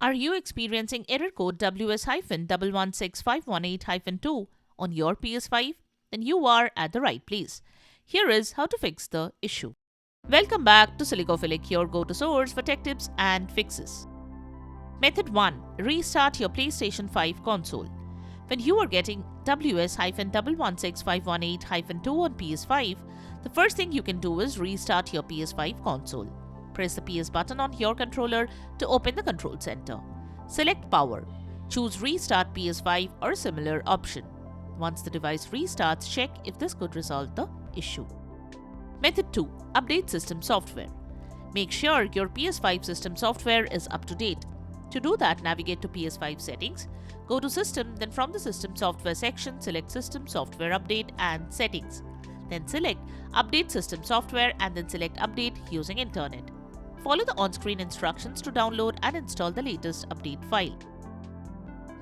Are you experiencing error code WS-116518-2 on your PS5? Then you are at the right place. Here is how to fix the issue. Welcome back to Silicophilic, your go-to source for tech tips and fixes. Method 1. Restart your PlayStation 5 console. When you are getting WS-116518-2 on PS5, the first thing you can do is restart your PS5 console. Press the PS button on your controller to open the control center. Select Power. Choose Restart PS5 or a similar option. Once the device restarts, check if this could resolve the issue. Method 2. Update system software. Make sure your PS5 system software is up to date. To do that, navigate to PS5 settings, go to System, then from the System Software section, select System Software Update and Settings. Then select Update System Software and then select Update using Internet. Follow the on-screen instructions to download and install the latest update file.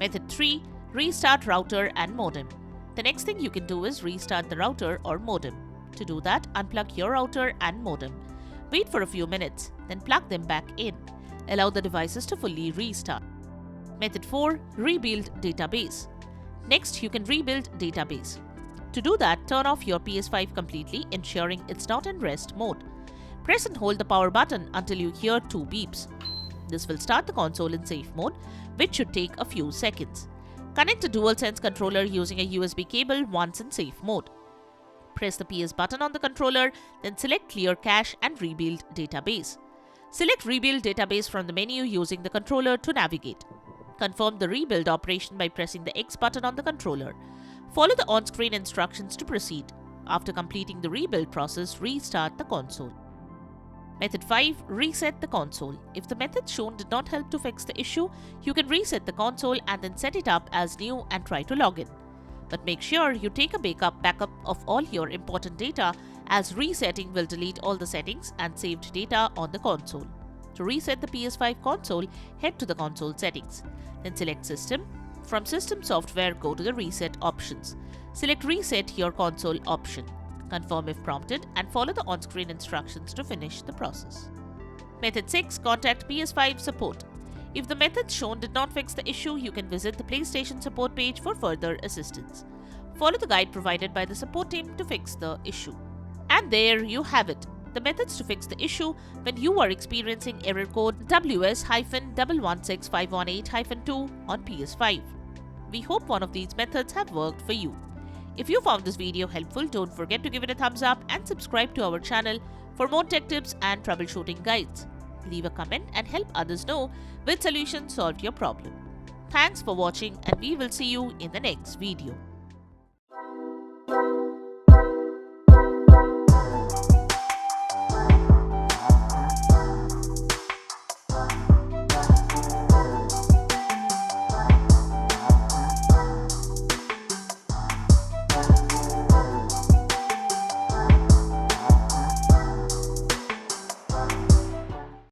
Method 3. Restart router and modem. The next thing you can do is restart the router or modem. To do that, unplug your router and modem. Wait for a few minutes, then plug them back in. Allow the devices to fully restart. Method 4. Rebuild database. Next, you can rebuild database. To do that, turn off your PS5 completely, ensuring it's not in rest mode. Press and hold the power button until you hear 2 beeps. This will start the console in safe mode, which should take a few seconds. Connect a DualSense controller using a USB cable once in safe mode. Press the PS button on the controller, then select Clear Cache and Rebuild Database. Select Rebuild Database from the menu using the controller to navigate. Confirm the rebuild operation by pressing the X button on the controller. Follow the on-screen instructions to proceed. After completing the rebuild process, restart the console. Method 5. Reset the console. If the method shown did not help to fix the issue, you can reset the console and then set it up as new and try to log in. But make sure you take a backup of all your important data, as resetting will delete all the settings and saved data on the console. To reset the PS5 console, head to the console settings. Then select System. From System Software, go to the Reset options. Select Reset your console option. Confirm if prompted and follow the on-screen instructions to finish the process. Method 6. Contact PS5 support. If the methods shown did not fix the issue, you can visit the PlayStation support page for further assistance. Follow the guide provided by the support team to fix the issue. And there you have it, the methods to fix the issue when you are experiencing error code WS-116518-2 on PS5. We hope one of these methods have worked for you. If you found this video helpful, don't forget to give it a thumbs up and subscribe to our channel for more tech tips and troubleshooting guides. Leave a comment and help others know which solution solved your problem. Thanks for watching, and we will see you in the next video.